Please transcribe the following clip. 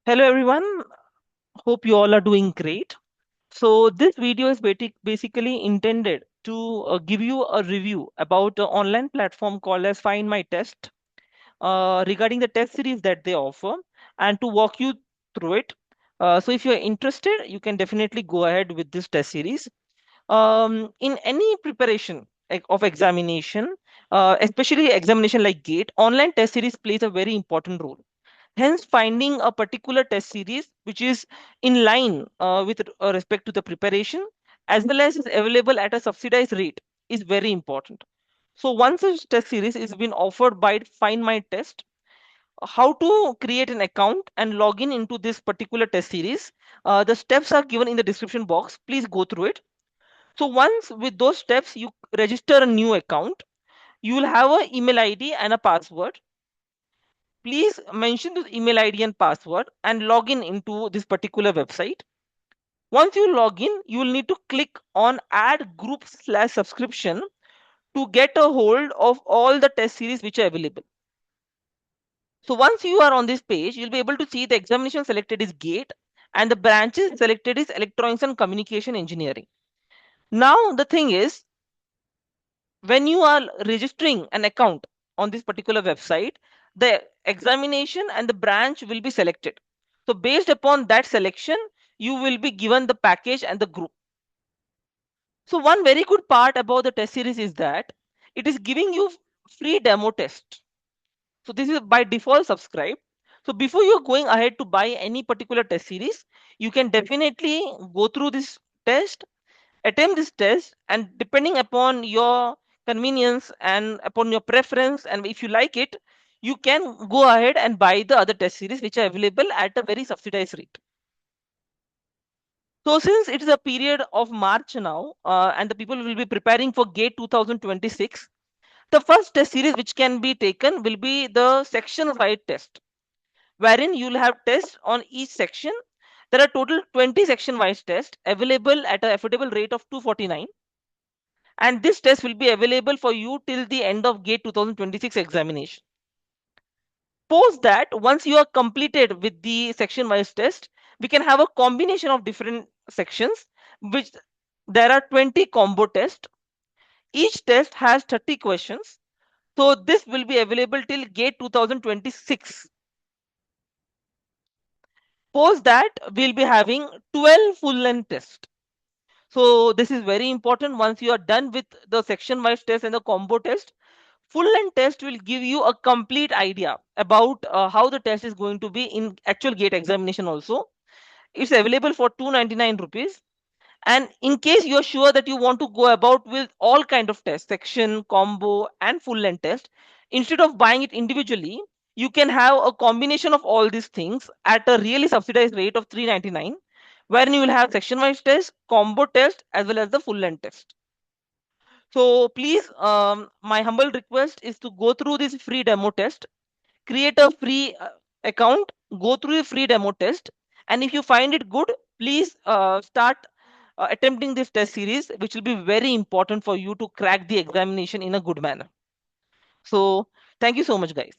Hello everyone, hope you all are doing great. So this video is basically intended to give you a review about an online platform called as Find My Test regarding the test series that they offer and to walk you through it. So if you're interested, you can definitely go ahead with this test series. In any preparation of examination, especially examination like GATE, online test series plays a very important role. Hence, finding a particular test series which is in line with respect to the preparation as well as is available at a subsidized rate is very important. So, once a test series is been offered by Find My Test, how to create an account and log in into this particular test series. The steps are given in the description box. Please go through it. So, once with those steps, you register a new account. You will have an email ID and a password. Please mention the email ID and password and log in into this particular website. Once you log in, you will need to click on add group/subscription to get a hold of all the test series which are available. So once you are on this page, you'll be able to see the examination selected is GATE and the branches selected is Electronics and Communication Engineering. Now the thing is, when you are registering an account on this particular website, the examination and the branch will be selected. So based upon that selection, you will be given the package and the group. So one very good part about the test series is that it is giving you free demo test. So this is by default subscribe. So before you're going ahead to buy any particular test series, you can definitely go through this test, attempt this test, and depending upon your convenience and upon your preference, and if you like it, you can go ahead and buy the other test series which are available at a very subsidized rate. So since it is a period of March now, and the people will be preparing for GATE 2026, the first test series which can be taken will be the section-wide test, wherein you'll have tests on each section. There are total 20 section-wise tests available at an affordable rate of 249, and this test will be available for you till the end of GATE 2026 examination. Post that, once you are completed with the section-wise test, we can have a combination of different sections, which there are 20 combo tests. Each test has 30 questions. So this will be available till GATE 2026. Post that, we'll be having 12 full-length tests. So this is very important. Once you are done with the section-wise test and the combo test, full-length test will give you a complete idea about how the test is going to be in actual GATE examination also. It's available for 299 rupees. And in case you're sure that you want to go about with all kind of tests, section, combo, and full length test, instead of buying it individually, you can have a combination of all these things at a really subsidized rate of 399, wherein you will have section wise test, combo test, as well as the full length test. So please, my humble request is to go through this free demo test, create a free account, go through a free demo test, and if you find it good, please start attempting this test series, which will be very important for you to crack the examination in a good manner. So thank you so much, guys.